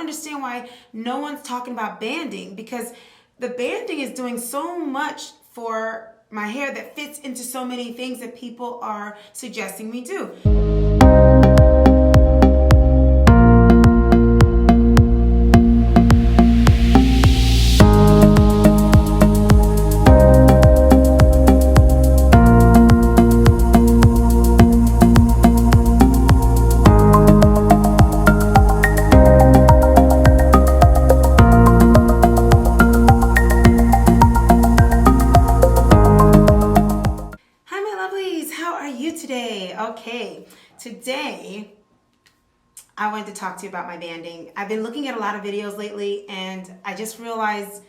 understand why no one's talking about banding, because the banding is doing so much for my hair that fits into so many things that people are suggesting we do. Okay, today I wanted to talk to you about my banding. I've been looking at a lot of videos lately and I just realized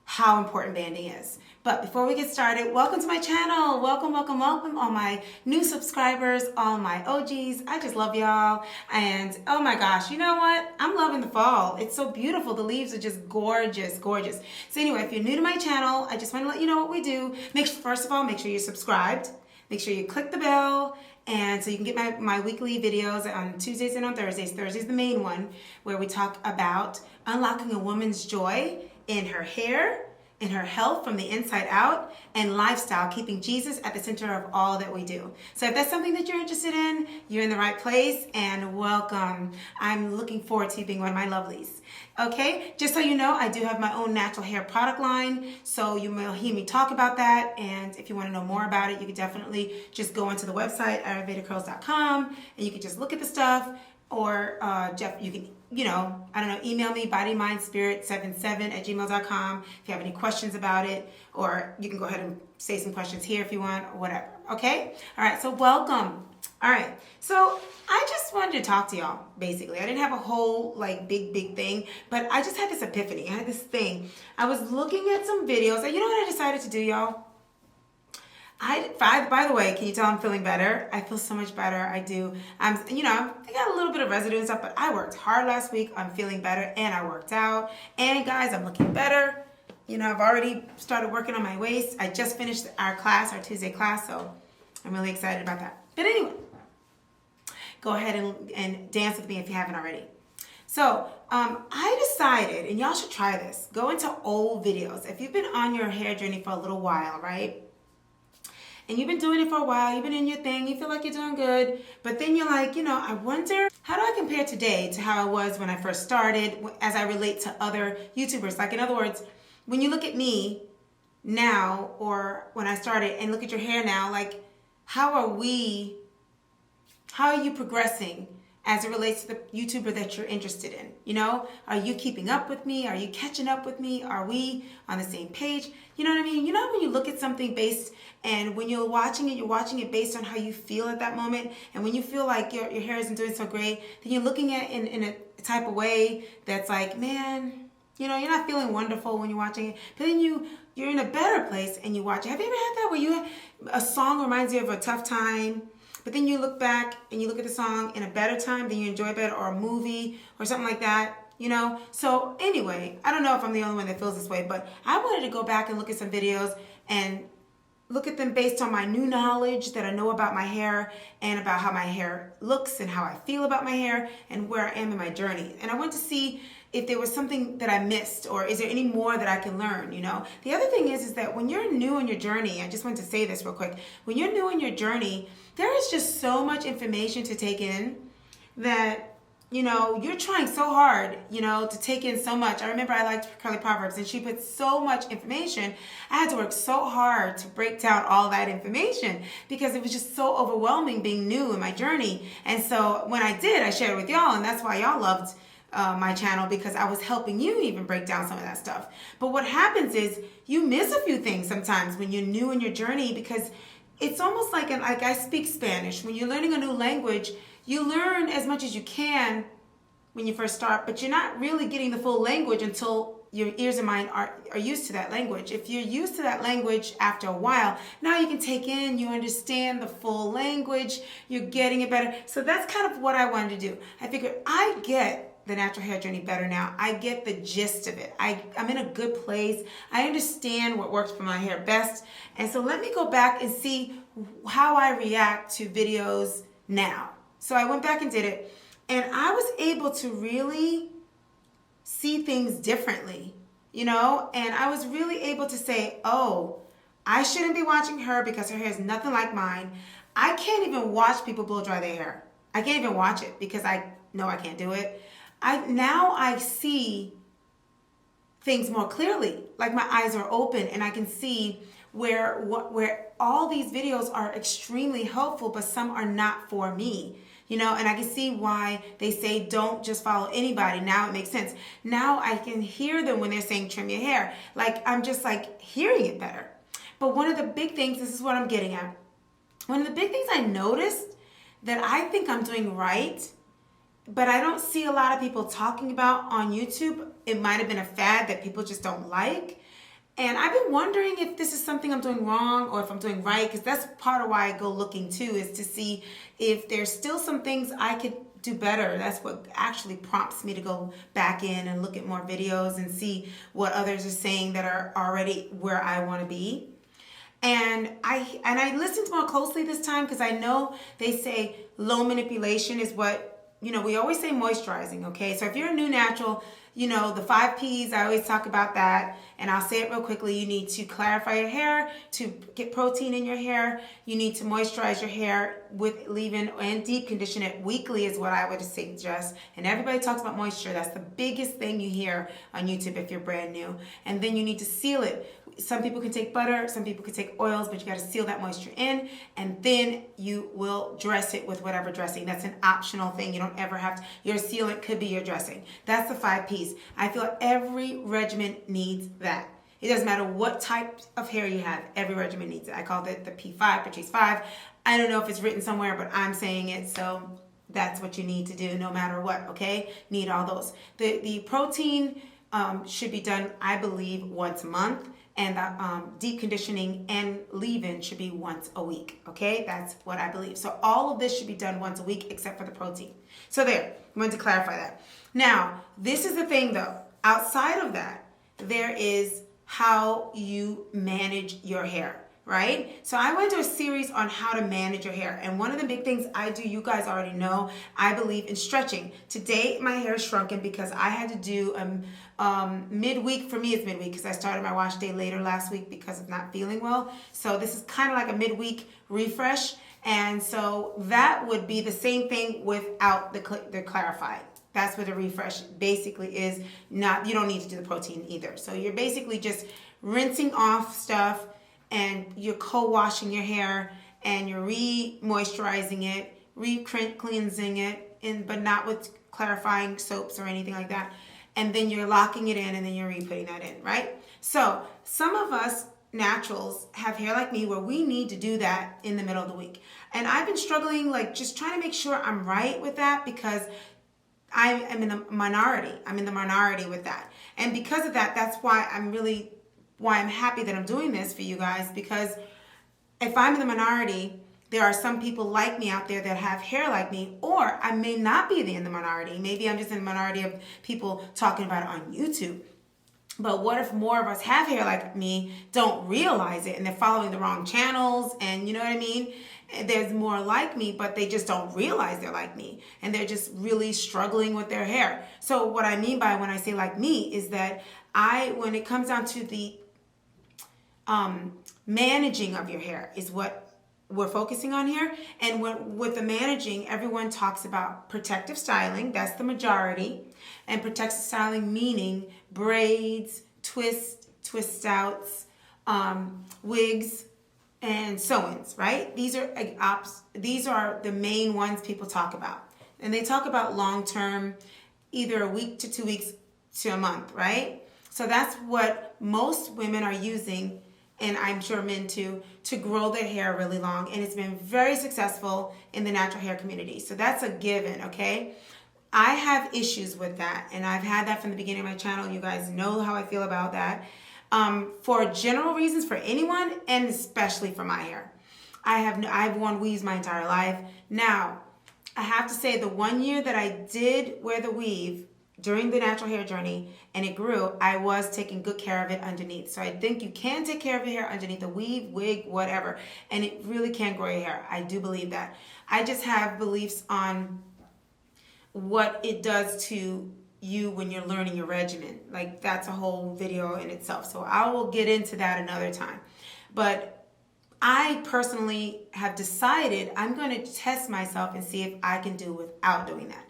how important banding is. But before we get started, welcome to my channel. Welcome, welcome, welcome, all my new subscribers, all my OGs. I just love y'all. And oh my gosh, you know what? I'm loving the fall. It's so beautiful. The leaves are just gorgeous, gorgeous. So anyway, if you're new to my channel, I just want to let you know what we do. First of all, make sure you're subscribed. Make sure you click the bell, and so you can get my weekly videos on Tuesdays and on Thursdays. Thursday's the main one, where we talk about unlocking a woman's joy in her hair, in her health from the inside out, and lifestyle, keeping Jesus at the center of all that we do. So if that's something that you're interested in, you're in the right place, and welcome. I'm looking forward to you being one of my lovelies. Okay, just so you know, I do have my own natural hair product line, so you will hear me talk about that, and if you want to know more about it, you can definitely just go onto the website, AyurvedaCurls.com, and you can just look at the stuff, or Jeff, you can, email me, bodymindspirit77@gmail.com if you have any questions about it, or you can go ahead and say some questions here if you want, or whatever, okay? All right, so welcome. All right, so I just wanted to talk to y'all, basically. I didn't have a whole, big thing, but I just had this epiphany. I had this thing. I was looking at some videos, and you know what I decided to do, y'all? By the way, can you tell I'm feeling better? I feel so much better. I do. I got a little bit of residue and stuff, but I worked hard last week. I'm feeling better, and I worked out. And guys, I'm looking better. I've already started working on my waist. I just finished our Tuesday class, so I'm really excited about that. But anyway, go ahead and dance with me if you haven't already. So I decided, and y'all should try this, go into old videos. If you've been on your hair journey for a little while, right? And you've been doing it for a while, you've been in your thing, you feel like you're doing good, but then you're like, I wonder, how do I compare today to how I was when I first started as I relate to other YouTubers? Like, in other words, when you look at me now or when I started and look at your hair now, like, how are you progressing as it relates to the YouTuber that you're interested in? Are you keeping up with me? Are you catching up with me? Are we on the same page? You know what I mean? When you look at something and when you're watching it based on how you feel at that moment. And when you feel like your hair isn't doing so great, then you're looking at it in a type of way that's like, man, you're not feeling wonderful when you're watching it. But then you're in a better place and you watch it. Have you ever had that where a song reminds you of a tough time, but then you look back and you look at the song in a better time, then you enjoy it better, or a movie or something like that, So anyway, I don't know if I'm the only one that feels this way, but I wanted to go back and look at some videos and look at them based on my new knowledge that I know about my hair and about how my hair looks and how I feel about my hair and where I am in my journey. And I want to see if there was something that I missed, or is there any more that I can learn, The other thing is that when you're new in your journey, I just want to say this real quick. When you're new in your journey, there is just so much information to take in that, you're trying so hard, to take in so much. I remember I liked Curly Proverbs, and she put so much information. I had to work so hard to break down all that information because it was just so overwhelming being new in my journey. And so when I did, I shared it with y'all, and that's why y'all loved my channel, because I was helping you even break down some of that stuff. But what happens is you miss a few things sometimes when you're new in your journey, because it's almost like I speak Spanish. When you're learning a new language, you learn as much as you can when you first start, but you're not really getting the full language until your ears and mind are used to that language. If you're used to that language after a while, now you can take in, you understand the full language, you're getting it better. So that's kind of what I wanted to do. I figured I get the natural hair journey better now. I get the gist of it. I'm in a good place. I understand what works for my hair best. And so let me go back and see how I react to videos now. So I went back and did it, and I was able to really see things differently, you know? And I was really able to say, oh, I shouldn't be watching her because her hair is nothing like mine. I can't even watch people blow dry their hair. I can't even watch it because I know I can't do it. Now I see things more clearly. Like my eyes are open and I can see where all these videos are extremely helpful, but some are not for me. You know, and I can see why they say don't just follow anybody. Now it makes sense. Now I can hear them when they're saying trim your hair. Like I'm just like hearing it better. But one of the big things, this is what I'm getting at. One of the big things I noticed that I think I'm doing right, but I don't see a lot of people talking about on YouTube. It might have been a fad that people just don't like. And I've been wondering if this is something I'm doing wrong or if I'm doing right, because that's part of why I go looking too, is to see if there's still some things I could do better. That's what actually prompts me to go back in and look at more videos and see what others are saying that are already where I want to be. And I listened more closely this time because I know they say low manipulation is what, you know, we always say moisturizing, okay? So if you're a new natural, you know, the 5 Ps, I always talk about that. And I'll say it real quickly. You need to clarify your hair, to get protein in your hair. You need to moisturize your hair with leave-in and deep condition it weekly is what I would suggest. And everybody talks about moisture. That's the biggest thing you hear on YouTube if you're brand new. And then you need to seal it. Some people can take butter, some people can take oils, but you got to seal that moisture in, and then you will dress it with whatever dressing. That's an optional thing. You don't ever have to. Your sealant could be your dressing. That's the 5 Ps. I feel every regimen needs that. It doesn't matter what type of hair you have. Every regimen needs it. I call it the P5, Patrice 5. I don't know if it's written somewhere, but I'm saying it, so that's what you need to do no matter what, okay? Need all those. The protein should be done, I believe, once a month. And deep conditioning and leave-in should be once a week, okay? That's what I believe. So all of this should be done once a week except for the protein. So there, I wanted to clarify that. Now, this is the thing though. Outside of that, there is how you manage your hair, right? So I went to a series on how to manage your hair. And one of the big things I do, you guys already know, I believe in stretching. Today, my hair is shrunken because I had to do midweek. For me, it's midweek because I started my wash day later last week because of not feeling well. So this is kind of like a midweek refresh. And so that would be the same thing without the clarifying. That's what a refresh basically is. Not, you don't need to do the protein either. So you're basically just rinsing off stuff and you're co-washing your hair and you're re-moisturizing it, re-cleansing it, but not with clarifying soaps or anything like that. And then you're locking it in and then you're re-putting that in, right? So some of us naturals have hair like me where we need to do that in the middle of the week. And I've been struggling, like just trying to make sure I'm right with that because I am in the minority. I'm in the minority with that. And because of that, that's why I'm happy that I'm doing this for you guys, because if I'm in the minority, there are some people like me out there that have hair like me, or I may not be in the minority. Maybe I'm just in the minority of people talking about it on YouTube. But what if more of us have hair like me, don't realize it, and they're following the wrong channels, and you know what I mean? There's more like me, but they just don't realize they're like me, and they're just really struggling with their hair. So what I mean by when I say like me is that when it comes down to the managing of your hair is what we're focusing on here. And with the managing, everyone talks about protective styling. That's the majority. And protective styling meaning braids, twist outs, wigs, and sew-ins, right? These are the main ones people talk about. And they talk about long-term, either a week to 2 weeks to a month, right? So that's what most women are using, and I'm sure men too, to grow their hair really long. And it's been very successful in the natural hair community. So that's a given, okay? I have issues with that, and I've had that from the beginning of my channel. You guys know how I feel about that. For general reasons for anyone, and especially for my hair. I've worn weaves my entire life. Now, I have to say the 1 year that I did wear the weave during the natural hair journey and it grew, I was taking good care of it underneath. So I think you can take care of your hair underneath a weave, wig, whatever, and it really can grow your hair. I do believe that. I just have beliefs on what it does to you when you're learning your regimen. Like, that's a whole video in itself. So I will get into that another time. But I personally have decided I'm going to test myself and see if I can do without doing that.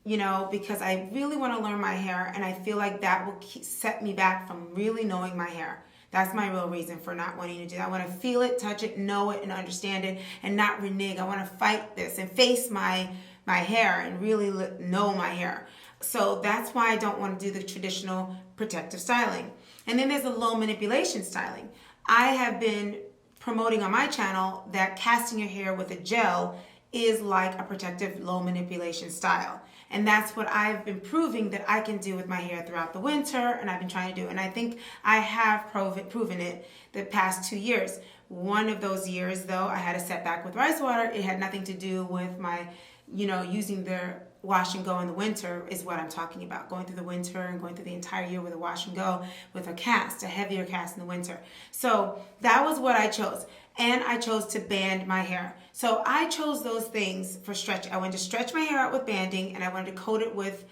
You know, because I really want to learn my hair, and I feel like that will set me back from really knowing my hair. That's my real reason for not wanting to do that. I want to feel it, touch it, know it, and understand it, and not renege. I want to fight this and face my hair and really know my hair. So that's why I don't want to do the traditional protective styling. And then there's the low manipulation styling. I have been promoting on my channel that casting your hair with a gel is like a protective low manipulation style. And that's what I've been proving that I can do with my hair throughout the winter, and I've been trying to do. And I think I have proven it the past 2 years. One of those years, though, I had a setback with rice water. It had nothing to do with my, using the wash and go in the winter is what I'm talking about. Going through the winter and going through the entire year with a wash and go with a cast, a heavier cast in the winter. So that was what I chose. And I chose to band my hair. So I chose those things for stretch. I wanted to stretch my hair out with banding, and I wanted to coat it with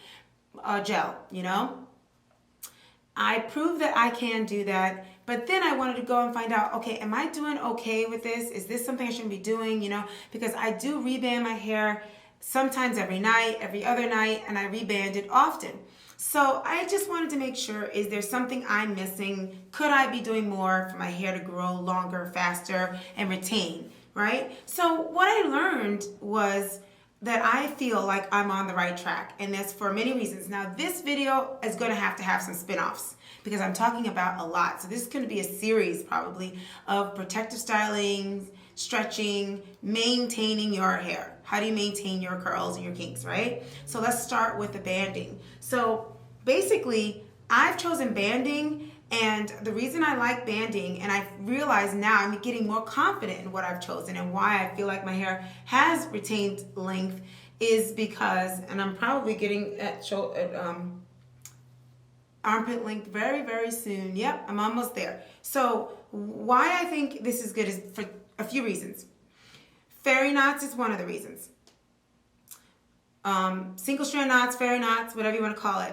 gel, I proved that I can do that, but then I wanted to go and find out, okay, am I doing okay with this? Is this something I shouldn't be doing, Because I do reband my hair sometimes every night, every other night, and I reband it often. So I just wanted to make sure, is there something I'm missing? Could I be doing more for my hair to grow longer, faster, and retain, right? So what I learned was that I feel like I'm on the right track, and that's for many reasons. Now, this video is going to have some spin-offs because I'm talking about a lot. So this is going to be a series probably of protective styling, stretching, maintaining your hair. How do you maintain your curls and your kinks, right? So let's start with the banding. So basically, I've chosen banding, and the reason I like banding, and I realize now I'm getting more confident in what I've chosen and why I feel like my hair has retained length, is because, and I'm probably getting at armpit length very, very soon. Yep, I'm almost there. So why I think this is good is for a few reasons. Fairy knots is one of the reasons. Single strand knots, fairy knots, whatever you want to call it.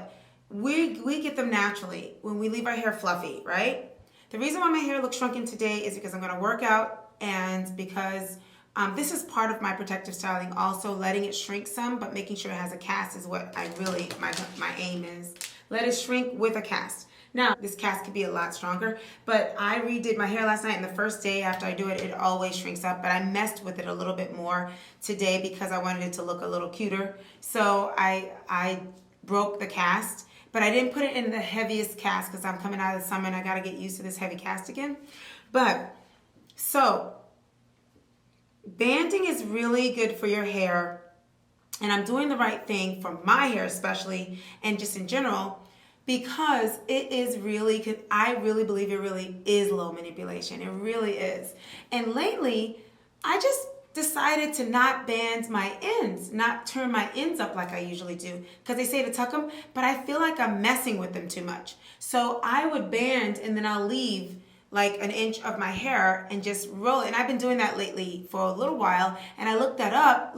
We get them naturally when we leave our hair fluffy, right? The reason why my hair looks shrunken today is because I'm going to work out, and because this is part of my protective styling, also letting it shrink some, but making sure it has a cast is what I really, my aim is. Let it shrink with a cast. Now, this cast could be a lot stronger, but I redid my hair last night, and the first day after I do it, it always shrinks up, but I messed with it a little bit more today because I wanted it to look a little cuter. So I broke the cast, but I didn't put it in the heaviest cast because I'm coming out of the summer and I got to get used to this heavy cast again. But, so, banding is really good for your hair, and I'm doing the right thing for my hair especially, and just in general, because it is really, I really believe it really is low manipulation. It really is. And lately, I just decided to not band my ends, not turn my ends up like I usually do, because they say to tuck them, but I feel like I'm messing with them too much. So I would band, and then I'll leave like an inch of my hair and just roll it. And I've been doing that lately for a little while, and I looked it up,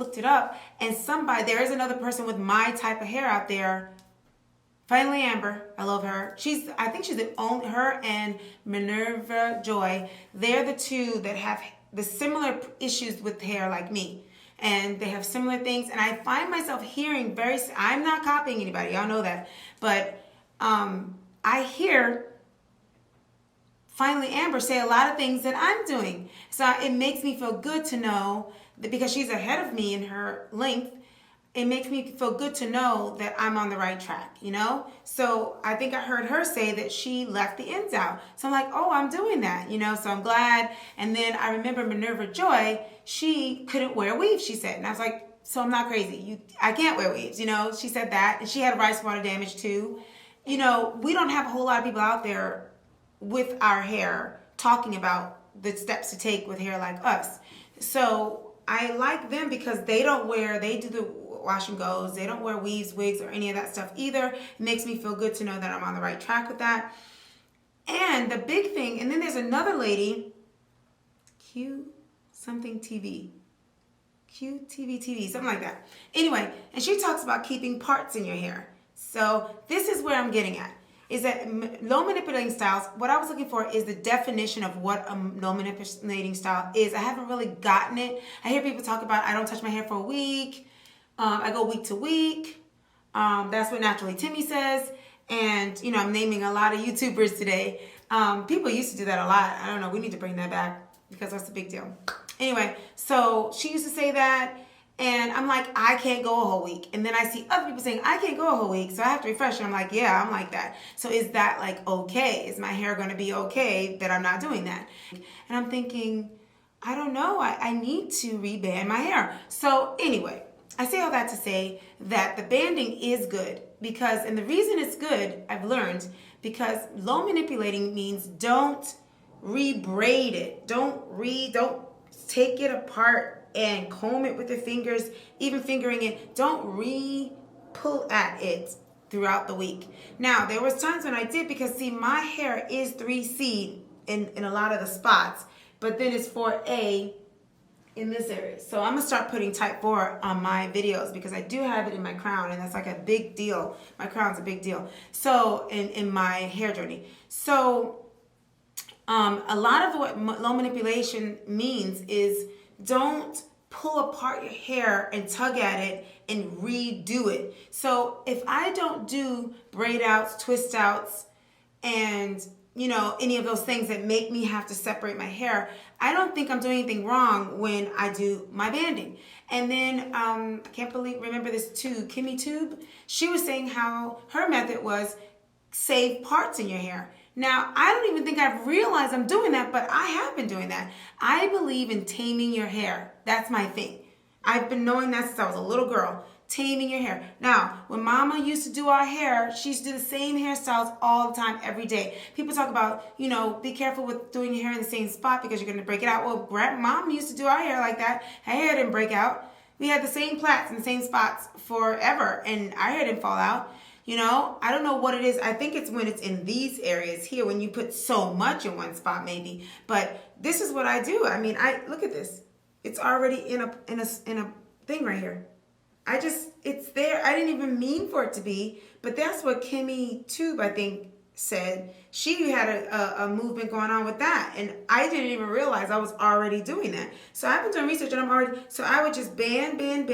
and there is another person with my type of hair out there. Finally, Amber, I love her. I think she's the only, her and Minerva Joy, they're the two that have the similar issues with hair like me. And they have similar things. And I find myself hearing I'm not copying anybody, y'all know that. But I hear finally Amber say a lot of things that I'm doing. So it makes me feel good to know that because she's ahead of me in her length, it makes me feel good to know that I'm on the right track, So I think I heard her say that she left the ends out. So I'm like, oh, I'm doing that, so I'm glad. And then I remember Minerva Joy, she couldn't wear weaves, she said. And I was like, so I'm not crazy. I can't wear weaves, She said that. And she had rice water damage too. We don't have a whole lot of people out there with our hair talking about the steps to take with hair like us. So I like them because they do the wash and goes. They don't wear weaves, wigs, or any of that stuff either. It makes me feel good to know that I'm on the right track with that. And the big thing, and then there's another lady, QTV, something like that. Anyway, and she talks about keeping parts in your hair. So this is where I'm getting at. Is that low manipulating styles, what I was looking for is the definition of what a low manipulating style is. I haven't really gotten it. I hear people talk about, I don't touch my hair for a week. I go week to week. That's what Naturally Timmy says. And, you know, I'm naming a lot of YouTubers today. People used to do that a lot. I don't know. We need to bring that back because that's a big deal. Anyway, so she used to say that. And I'm like, I can't go a whole week. And then I see other people saying, I can't go a whole week. So I have to refresh. And I'm like, yeah, I'm like that. So is that like okay? Is my hair going to be okay that I'm not doing that? And I'm thinking, I don't know. I need to reband my hair. So anyway, I say all that to say that the banding is good because, and the reason it's good, I've learned, because low manipulating means don't re-braid it. Don't take it apart and comb it with your fingers, even fingering it. Don't pull at it throughout the week. Now, there was times when I did because, see, my hair is 3C in a lot of the spots, but then it's 4A in this area. So I'm going to start putting type 4 on my videos because I do have it in my crown, and that's like a big deal. My crown's a big deal. So in my hair journey. So a lot of what low manipulation means is don't pull apart your hair and tug at it and redo it. So if I don't do braid outs, twist outs, and you know, any of those things that make me have to separate my hair, I don't think I'm doing anything wrong when I do my banding. And then I can't remember this too, Kimmy Tube. She was saying how her method was save parts in your hair. Now, I don't even think I've realized I'm doing that, but I have been doing that. I believe in taming your hair. That's my thing. I've been knowing that since I was a little girl. Taming your hair. Now, when Mama used to do our hair, she used to do the same hairstyles all the time, every day. People talk about, you know, be careful with doing your hair in the same spot because you're going to break it out. Well, Mom used to do our hair like that. Her hair didn't break out. We had the same plaits in the same spots forever, and our hair didn't fall out. You know, I don't know what it is. I think it's when it's in these areas here, when you put so much in one spot maybe. But this is what I do. I mean, look at this. It's already in a thing right here. It's there. I didn't even mean for it to be, but that's what Kimmy Tube, I think, said. She had a movement going on with that, and I didn't even realize I was already doing that. So I've been doing research, and so I would just band, and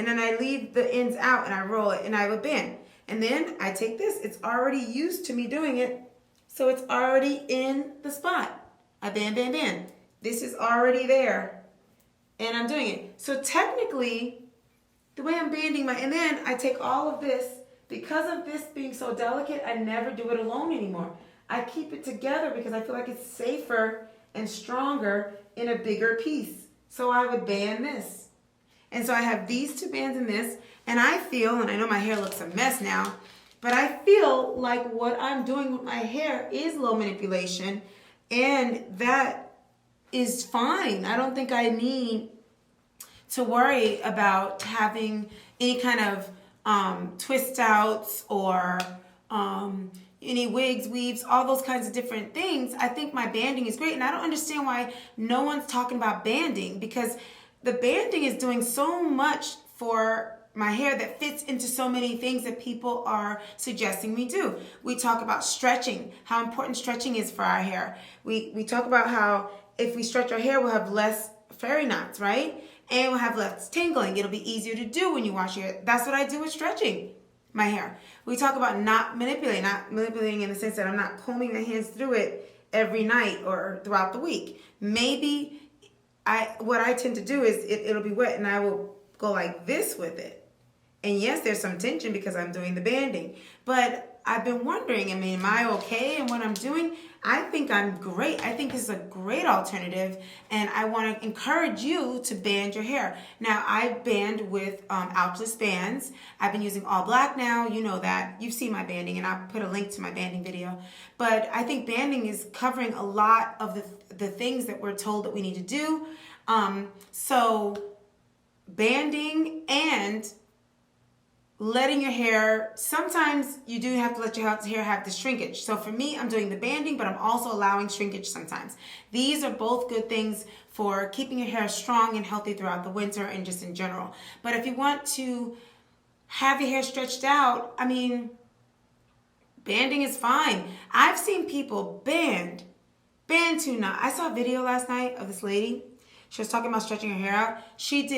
then I leave the ends out, and I roll it, and I would band. And then I take this. It's already used to me doing it, so it's already in the spot. I band. This is already there, and I'm doing it. So technically, the way I'm banding and then I take all of this, because of this being so delicate, I never do it alone anymore. I keep it together because I feel like it's safer and stronger in a bigger piece. So I would band this. And so I have these two bands in this, and I feel, and I know my hair looks a mess now, but I feel like what I'm doing with my hair is low manipulation, and that is fine. I don't think I need to worry about having any kind of twist outs or any wigs, weaves, all those kinds of different things. I think my banding is great, and I don't understand why no one's talking about banding, because the banding is doing so much for my hair that fits into so many things that people are suggesting we do. We talk about stretching, how important stretching is for our hair. We talk about how if we stretch our hair, we'll have less fairy knots, right? And we'll have less tangling. It'll be easier to do when you wash your hair. That's what I do with stretching my hair. We talk about not manipulating in the sense that I'm not combing my hands through it every night or throughout the week. Maybe what I tend to do is it'll be wet and I will go like this with it. And yes, there's some tension because I'm doing the banding. But I've been wondering, I mean, am I okay in what I'm doing? I think I'm great. I think this is a great alternative, and I want to encourage you to band your hair. Now, I band with outless bands. I've been using all black now. You know that. You've seen my banding, and I'll put a link to my banding video. But I think banding is covering a lot of the things that we're told that we need to do. So banding and letting your hair, sometimes you do have to let your hair have the shrinkage. So for me, I'm doing the banding, but I'm also allowing shrinkage sometimes. These are both good things for keeping your hair strong and healthy throughout the winter and just in general. But if you want to have your hair stretched out, I mean, banding is fine. I've seen people band too now. I saw a video last night of this lady. She was talking about stretching her hair out. She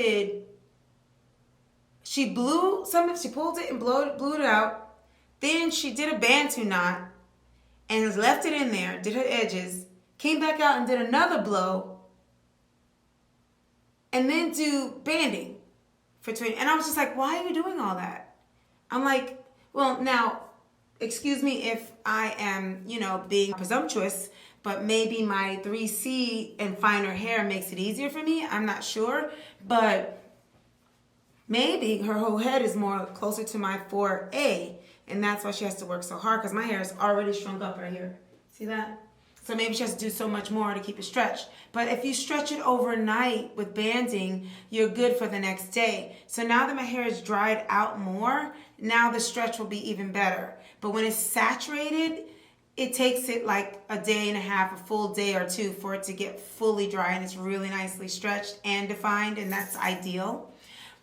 pulled it and blew it out. Then she did a bantu knot and left it in there, did her edges, came back out and did another blow, and then do banding for 20. And I was just like, why are you doing all that? I'm like, well, now, excuse me if I am, being presumptuous, but maybe my 3C and finer hair makes it easier for me. I'm not sure, but maybe her whole head is more closer to my 4A, and that's why she has to work so hard, because my hair is already shrunk up right here. See that? So maybe she has to do so much more to keep it stretched. But if you stretch it overnight with banding, you're good for the next day. So now that my hair is dried out more, now the stretch will be even better. But when it's saturated, it takes it like a day and a half, a full day or two for it to get fully dry, and it's really nicely stretched and defined, and that's ideal.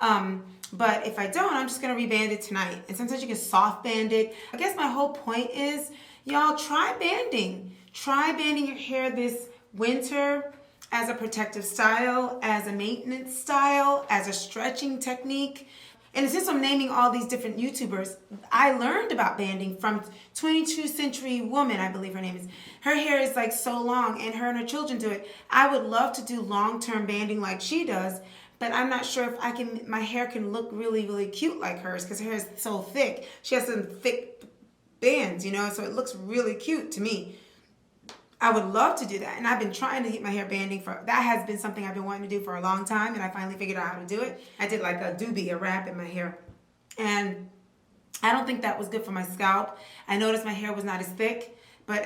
But if I don't, I'm just going to reband it tonight. And sometimes you can soft band it. I guess my whole point is, y'all, try banding. Try banding your hair this winter as a protective style, as a maintenance style, as a stretching technique. And since I'm naming all these different YouTubers, I learned about banding from 22nd Century Woman, I believe her name is. Her hair is like so long, and her children do it. I would love to do long-term banding like she does, but I'm not sure if my hair can look really, really cute like hers, because her hair is so thick. She has some thick bands, so it looks really cute to me. I would love to do that, and I've been trying to get my hair banding that has been something I've been wanting to do for a long time, and I finally figured out how to do it. I did like a doobie, a wrap in my hair, and I don't think that was good for my scalp. I noticed my hair was not as thick, but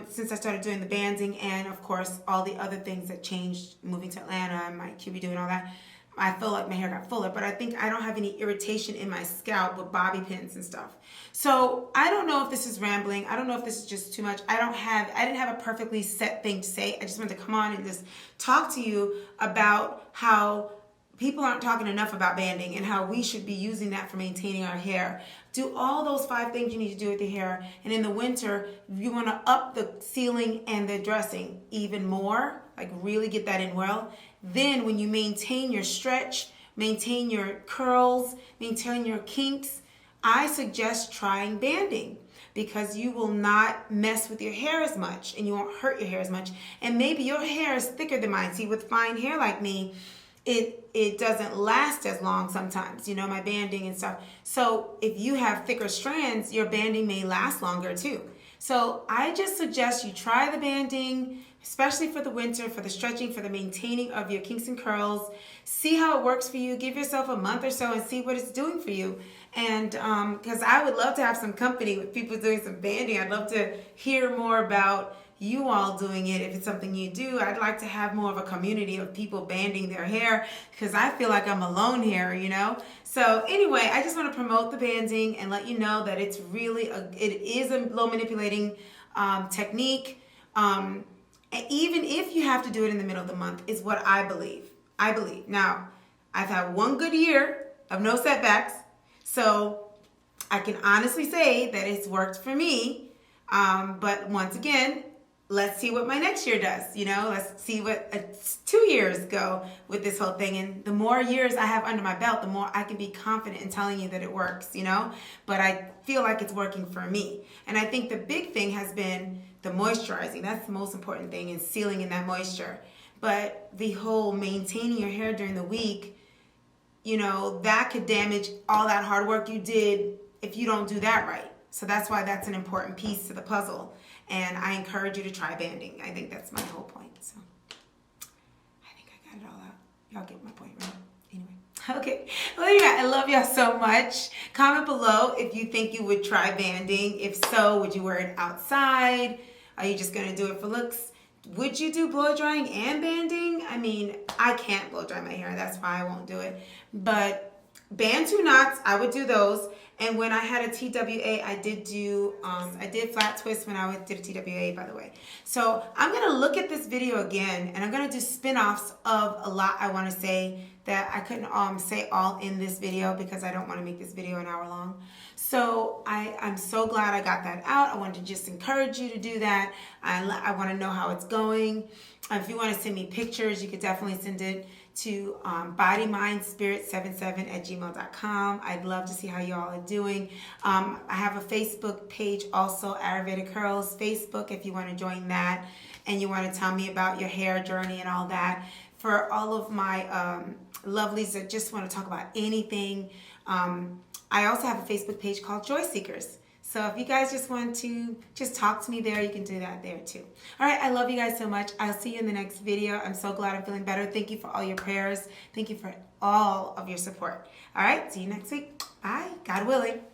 since I started doing the banding, and of course all the other things that changed, moving to Atlanta and my QB doing all that, I feel like my hair got fuller, but I think I don't have any irritation in my scalp with bobby pins and stuff. So I don't know if this is rambling. I don't know if this is just too much. I didn't have a perfectly set thing to say. I just wanted to come on and just talk to you about how people aren't talking enough about banding and how we should be using that for maintaining our hair. Do all those 5 things you need to do with your hair. And in the winter, you want to up the sealing and the dressing even more, like really get that in well. Then when you maintain your stretch, maintain your curls, maintain your kinks, I suggest trying banding, because you will not mess with your hair as much and you won't hurt your hair as much. And maybe your hair is thicker than mine. See, with fine hair like me, it doesn't last as long sometimes, my banding and stuff. So if you have thicker strands, your banding may last longer too. So I just suggest you try the banding, especially for the winter, for the stretching, for the maintaining of your kinks and curls. See how it works for you. Give yourself a month or so and see what it's doing for you. And because I would love to have some company with people doing some banding. I'd love to hear more about you all doing it. If it's something you do, I'd like to have more of a community of people banding their hair, because I feel like I'm alone here, So anyway, I just want to promote the banding and let you know that it's really it is a low manipulating technique. Even if you have to do it in the middle of the month, is what I believe. Now, I've had one good year of no setbacks, so I can honestly say that it's worked for me. But once again, let's see what my next year does. Let's see what 2 years go with this whole thing. And the more years I have under my belt, the more I can be confident in telling you that it works, But I feel like it's working for me. And I think the big thing has been the moisturizing. That's the most important thing, is sealing in that moisture. But the whole maintaining your hair during the week, that could damage all that hard work you did if you don't do that right. So that's why that's an important piece to the puzzle. And I encourage you to try banding. I think that's my whole point. So I think I got it all out. Y'all get my point, right? Anyway. Okay. Well, anyway, I love y'all so much. Comment below if you think you would try banding. If so, would you wear it outside? Are you just going to do it for looks? Would you do blow drying and banding? I mean, I can't blow dry my hair. That's why I won't do it. But bantu knots, I would do those. And when I had a TWA, I did do, I did flat twist when I did a TWA, by the way. So I'm going to look at this video again, and I'm going to do spin-offs of a lot I want to say that I couldn't say all in this video because I don't want to make this video an hour long. So I'm so glad I got that out. I wanted to just encourage you to do that. I want to know how it's going. If you want to send me pictures, you could definitely send it to bodymindspirit77@gmail.com. I'd love to see how you all are doing. I have a Facebook page also, Ayurveda Curls Facebook, if you want to join that and you want to tell me about your hair journey and all that. For all of my lovelies that just want to talk about anything, I also have a Facebook page called Joy Seekers. So if you guys just want to just talk to me there, you can do that there too. All right, I love you guys so much. I'll see you in the next video. I'm so glad I'm feeling better. Thank you for all your prayers. Thank you for all of your support. All right, see you next week. Bye, God willing.